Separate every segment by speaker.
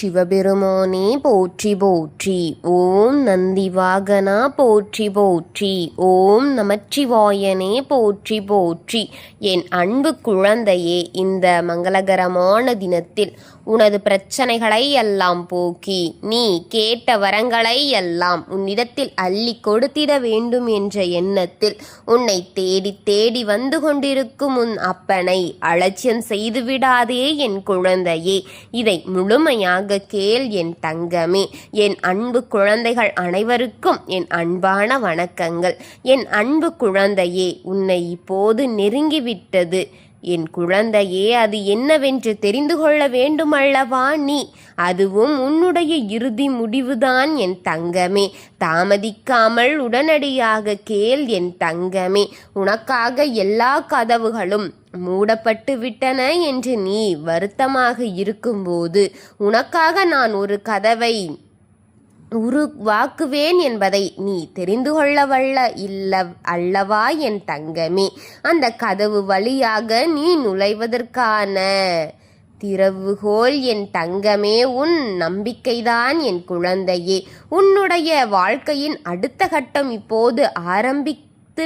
Speaker 1: சிவபெருமானே போற்றி போற்றி. ஓம் நந்திவாகனா போற்றி போற்றி. ஓம் நமச்சிவாயனே போற்றி போற்றி. என் அன்பு குழந்தையே, இந்த மங்களகரமான தினத்தில் உனது பிரச்சனைகளை எல்லாம் போக்கி நீ கேட்ட வரங்களை எல்லாம் உன்னிடத்தில் அள்ளி கொடுத்திட வேண்டும் என்ற எண்ணத்தில் உன்னை தேடி தேடி வந்து கொண்டிருக்கும் உன் அப்பனை அலட்சியம் செய்துவிடாதே என் குழந்தையே. இதை முழுமையாக கேள் என் தங்கமே. என் அன்பு குழந்தைகள் அனைவருக்கும் என் அன்பான வணக்கங்கள். என் அன்பு குழந்தையே, உன்னை இப்போது நெருங்கிவிட்டது என் குழந்தையே. அது என்னவென்று தெரிந்து கொள்ள வேண்டுமல்லவா நீ? அதுவும் உன்னுடைய இறுதி முடிவுதான் என் தங்கமே. தாமதிக்காமல் உடனடியாக கேள் என் தங்கமே. உனக்காக எல்லா கதவுகளும் மூடப்பட்டு விட்டன என்று நீ வருத்தமாக இருக்கும்போது உனக்காக நான் ஒரு கதவை உருவாக்குவேன் என்பதை நீ தெரிந்து கொள்ளவல்ல அல்லவா என் தங்கமே? அந்த கதவு வழியாக நீ நுழைவதற்கான திறவுகோல் என் தங்கமே உன் நம்பிக்கைதான் என் குழந்தையே. உன்னுடைய வாழ்க்கையின் அடுத்த கட்டம் இப்போது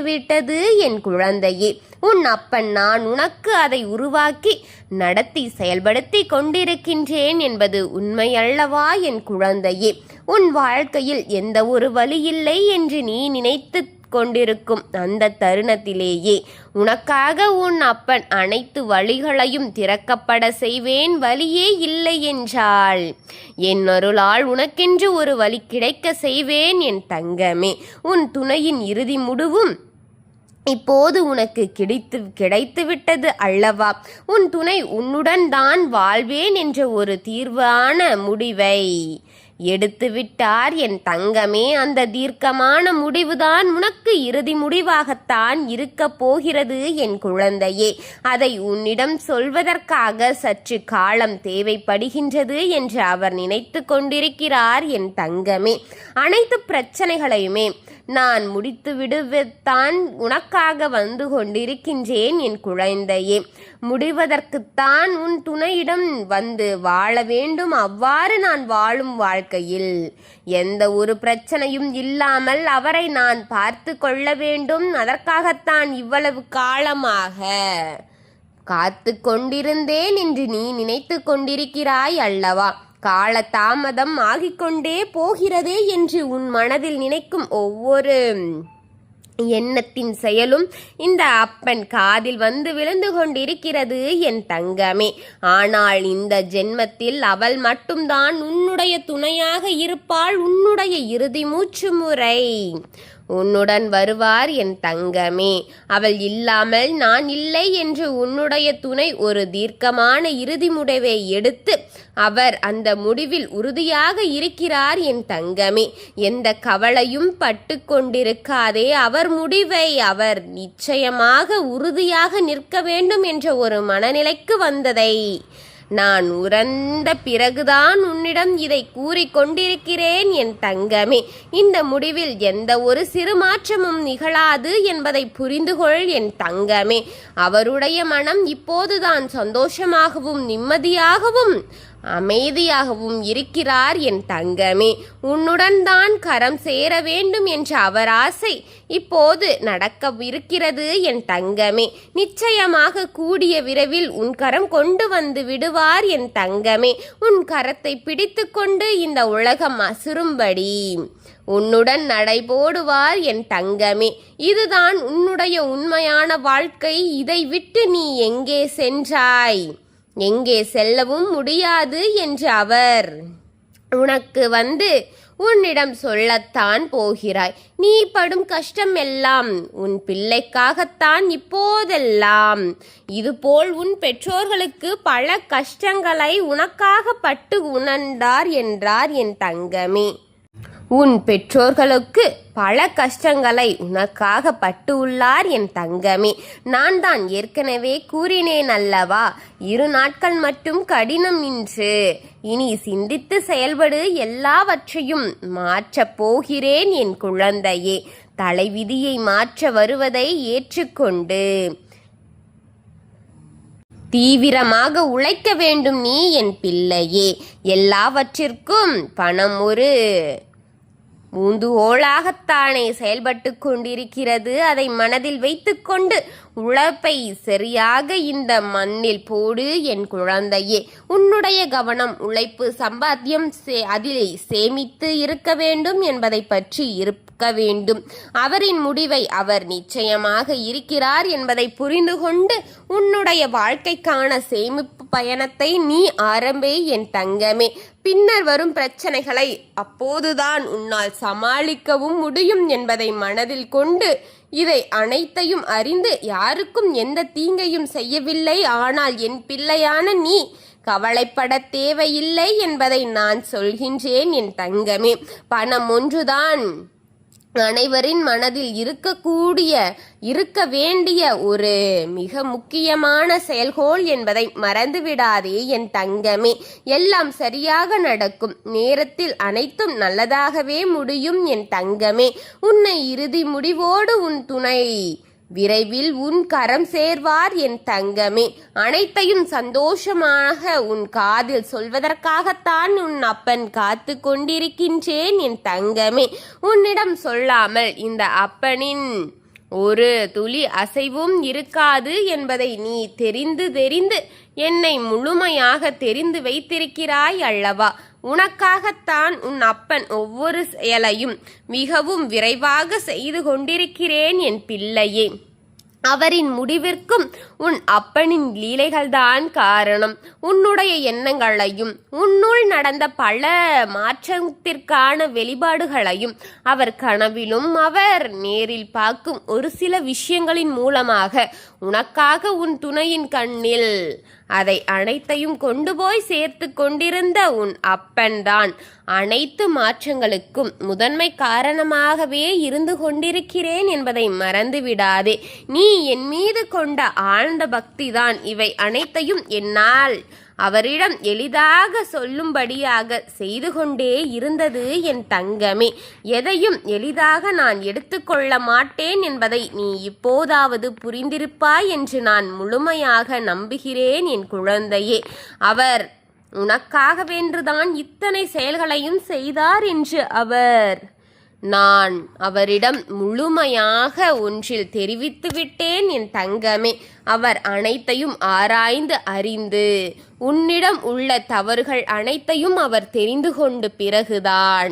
Speaker 1: விட்டது என் குழந்தையே. உன் அப்பன் நான் உனக்கு அதை உருவாக்கி நடத்தி செயல்படுத்தி கொண்டிருக்கின்றேன் என்பது உண்மையல்லவா என் குழந்தையே? உன் வாழ்க்கையில் எந்த ஒரு வழி இல்லை என்று நீ நினைத்து கொண்டிருக்கும் அந்த தருணத்திலேயே உனக்காக உன் அப்பன் அனைத்து வழிகளையும் திறக்கப்பட செய்வேன். வழியே இல்லை என்றால் என் அருளால் உனக்கென்று ஒரு வழி கிடைக்க செய்வேன் என் தங்கமே. உன் துணையின் இறுதி முடிவும் இப்போது உனக்கு கிடைத்து விட்டது அல்லவா? உன் துணை உன்னுடன் தான் வாழ்வேன் என்ற ஒரு தீர்வான முடிவை எடுத்து விட்டார் என் தங்கமே. அந்த தீர்க்கமான முடிவுதான் உனக்கு இறுதி முடிவாகத்தான் இருக்க போகிறது என் குழந்தையே. அதை உன்னிடம் சொல்வதற்காக சற்று காலம் தேவைப்படுகின்றது என்று அவர் நினைத்து கொண்டிருக்கிறார் என் தங்கமே. அனைத்து பிரச்சனைகளையுமே நான் முடித்து விடுவத்தான் உனக்காக வந்து கொண்டிருக்கின்றேன் என் குழந்தையே. முடிவதற்குத்தான் உன் துணையிடம் வந்து வாழ வேண்டும். அவ்வாறு நான் வாழும் வாழ்க்கையில் எந்த ஒரு பிரச்சனையும் இல்லாமல் அவரை நான் பார்த்து கொள்ள வேண்டும். அதற்காகத்தான் இவ்வளவு காலமாக காத்து கொண்டிருந்தேன் என்று நீ நினைத்து கொண்டிருக்கிறாய் அல்லவா? கால தாமதம் ஆகிக்கொண்டே போகிறதே என்று உன் மனதில் நினைக்கும் ஒவ்வொரு எண்ணத்தின் செயலும் இந்த அப்பன் காதில் வந்து விழுந்து கொண்டிருக்கிறது என் தங்கமே. ஆனால் இந்த ஜென்மத்தில் அவள் மட்டும்தான் உன்னுடைய துணையாக இருப்பாள். உன்னுடைய இறுதி மூச்சு முறை உன்னுடன் வருவார் என் தங்கமே. அவள் இல்லாமல் நான் இல்லை என்று உன்னுடைய துணை ஒரு தீர்க்கமான இறுதி முடிவை எடுத்து அவர் அந்த முடிவில் உறுதியாக இருக்கிறார் என் தங்கமே. எந்த கவலையும் பட்டு கொண்டிருக்காதே. அவர் முடிவை அவர் நிச்சயமாக உறுதியாக நிற்க வேண்டும் என்ற ஒரு மனநிலைக்கு வந்ததை நான் உணர்ந்த பிறகுதான் உன்னிடம் இதை கூறிக்கொண்டிருக்கிறேன் என் தங்கமே. இந்த முடிவில் எந்த ஒரு சிறு மாற்றமும் நிகழாது என்பதை புரிந்துகொள் என் தங்கமே. அவருடைய மனம் இப்போதுதான் சந்தோஷமாகவும் நிம்மதியாகவும் அமைதியாகவும் இருக்கிறார் என் தங்கமே. உன்னுடன் தான் கரம் சேர வேண்டும் என்ற அவர் ஆசை இப்போது நடக்கவிருக்கிறது என் தங்கமே. நிச்சயமாக கூடிய விரைவில் உன் கரம் கொண்டு வந்து விடுவார் என் தங்கமே. உன் கரத்தை பிடித்து கொண்டு இந்த உலகம் அசுரும்படி உன்னுடன் நடைபோடுவார் என் தங்கமே. இதுதான் உன்னுடைய உண்மையான வாழ்க்கை. இதை விட்டு நீ எங்கே சென்றாய்? எங்கே செல்லவும் முடியாது என்று அவர் உனக்கு வந்து உன்னிடம் சொல்லத்தான் போகிறாய். நீ படும் கஷ்டம் எல்லாம் உன் பிள்ளைக்காகத்தான். இப்போதெல்லாம் இதுபோல் உன் பெற்றோர்களுக்கு பல கஷ்டங்களை உனக்காக பட்டு உணர்ந்தார் என்றார் என் தங்கமே. உன் பெற்றோர்களுக்கு பல கஷ்டங்களை உனக்காக பட்டு உள்ளார் என் தங்கமே. நான் தான் ஏற்கனவே கூறினேன் அல்லவா? 2 நாட்கள் மட்டும் கடினம் என்று இனி சிந்தித்து செயல்படு. எல்லாவற்றையும் மாற்றப் போகிறேன் என் குழந்தையே. தலைவிதியை மாற்ற வருவதை ஏற்றுக்கொண்டு தீவிரமாக உழைக்க வேண்டும் நீ என் பிள்ளையே. எல்லாவற்றிற்கும் பணம் ஒரு ஊந்துகோலாகத்தானே செயல்பட்டு கொண்டிருக்கிறது. அதை மனதில் வைத்துக்கொண்டு உழைப்பை சரியாக இந்த மண்ணில் போடு என் குழந்தையே. உன்னுடைய கவனம் உழைப்பு சம்பாத்தியம் அதில் சேமித்து இருக்க வேண்டும் என்பதை பற்றி இருக்க வேண்டும். அவரின் முடிவை அவர் நிச்சயமாக இருக்கிறார் என்பதை புரிந்து கொண்டு உன்னுடைய வாழ்க்கைக்கான சேமிப்பு பயணத்தை நீ ஆரம்பே என் தங்கமே. பின்னர் வரும் பிரச்சனைகளை அப்போதுதான் உன்னால் சமாளிக்கவும் முடியும் என்பதை மனதில் கொண்டு இதை அனைத்தையும் அறிந்து யாருக்கும் எந்த தீங்கையும் செய்யவில்லை, ஆனால் என் பிள்ளையான நீ கவலைப்பட தேவையில்லை என்பதை நான் சொல்கின்றேன் என் தங்கமே. பணம் ஒன்றுதான் அனைவரின் மனதில் இருக்க வேண்டிய ஒரு மிக முக்கியமான செயல்கோள் என்பதை மறந்துவிடாதே என் தங்கமே. எல்லாம் சரியாக நடக்கும் நேரத்தில் அனைத்தும் நல்லதாகவே முடியும் என் தங்கமே. உன்னை இறுதி முடிவோடு உன் துணை விரைவில் உன் கரம் சேர்வார் என் தங்கமே. அனைத்தையும் சந்தோஷமாக உன் காதில் சொல்வதற்காகத்தான் உன் அப்பன் காத்து கொண்டிருக்கின்றேன் என் தங்கமே. உன்னிடம் சொல்லாமல் இந்த அப்பனின் ஒரு துளி அசைவும் இருக்காது என்பதை நீ தெரிந்து என்னை முழுமையாக தெரிந்து வைத்திருக்கிறாய் அல்லவா? உனக்காகத்தான் உன் அப்பன் ஒவ்வொரு செயலையும் மிகவும் விரைவாக செய்து கொண்டிருக்கிறேன் என் பிள்ளையே. அவரின் முடிவிற்கும் உன் அப்பனின் லீலைகள்தான் காரணம். உன்னுடைய எண்ணங்களையும் உன்னுள் நடந்த பல மாற்றத்திற்கான வெளிப்பாடுகளையும் அவர் கனவிலும் அவர் நேரில் பார்க்கும் ஒரு சில விஷயங்களின் மூலமாக உனக்காக உன் துணையின் கண்ணில் அதை அனைத்தையும் கொண்டு போய் சேர்த்து கொண்டிருந்த உன் அப்பன்தான் அனைத்து மாற்றங்களுக்கும் முதன்மை காரணமாகவே இருந்து கொண்டிருக்கிறேன் என்பதை மறந்துவிடாதே. நீ என் மீது கொண்ட ஆழ்ந்த பக்திதான் இவை அனைத்தையும் என்னால் அவரிடம் எளிதாக சொல்லும்படியாக செய்து கொண்டே இருந்தது என் தங்கமே. எதையும் எளிதாக நான் எடுத்துக்கொள்ள மாட்டேன் என்பதை நீ இப்போதாவது புரிந்திருப்பாய் என்று நான் முழுமையாக நம்புகிறேன் என் குழந்தையே. அவர் உனக்காகவென்றுதான் இத்தனை செயல்களையும் செய்தார் என்று நான் அவரிடம் முழுமையாக ஒன்றில் தெரிவித்துவிட்டேன் என் தங்கமே. அவர் அனைத்தையும் ஆராய்ந்து அறிந்து உன்னிடம் உள்ள தவறுகள் அனைத்தையும் அவர் தெரிந்து கொண்டு பிறகுதான்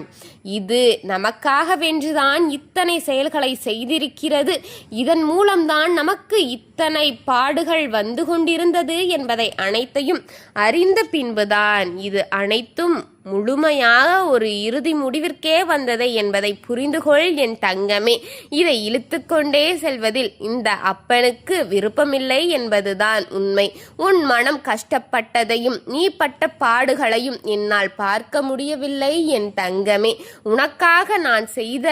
Speaker 1: இது நமக்காகவென்றுதான் இத்தனை செயல்களை செய்திருக்கிறது, இதன் மூலம்தான் நமக்கு இத்தனை பாடுகள் வந்து கொண்டிருந்தது என்பதை அனைத்தையும் அறிந்த பின்புதான் இது அனைத்தும் முழுமையாக ஒரு இறுதி முடிவிற்கே வந்தது என்பதை புரிந்துகொள் என் தங்கமே. இதை இழுத்துக்கொண்டே செல்வதில் இந்த அப்பனுக்கு விருப்பமில்லை என்பதுதான் உண்மை. உன் மனம் கஷ்டப்பட்டதையும் நீ பட்ட பாடுகளையும் என்னால் பார்க்க முடியவில்லை என் தங்கமே. உனக்காக நான் செய்த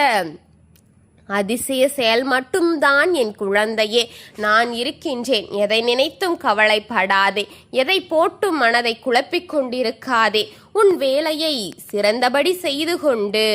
Speaker 1: அதிசய செயல் மட்டும்தான் என் குழந்தையே. நான் இருக்கின்றேன், எதை நினைத்தும் கவலைப்படாதே, எதை போட்டும் மனதை குழப்பிக் கொண்டிருக்காதே. உன் வேலையை சிறந்தபடி செய்து கொண்டு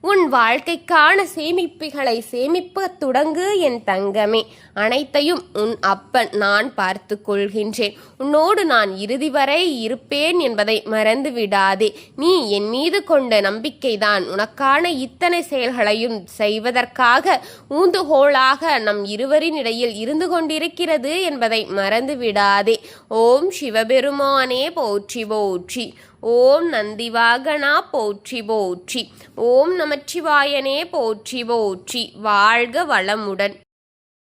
Speaker 1: உன் வாழ்க்கைக்கான சேமிப்புகளை சேமிப்ப தொடங்கு என் தங்கமே. அனைத்தையும் உன் அப்பன் நான் பார்த்து கொள்கின்றேன். உன்னோடு நான் இறுதி வரை இருப்பேன் என்பதை மறந்து விடாதே. நீ என் மீது கொண்ட நம்பிக்கைதான் உனக்கான இத்தனை செயல்களையும் செய்வதற்காக ஊந்துகோலாக நம் இருவரின் இடையில் இருந்து கொண்டிருக்கிறது என்பதை மறந்து விடாதே. ஓம் சிவபெருமானே போற்றி போற்றி. ஓம் நந்திவாகனா போற்றி போற்றி. ஓம் நமச்சிவாயனே போற்றி போற்றி. வாழ்க வளமுடன்.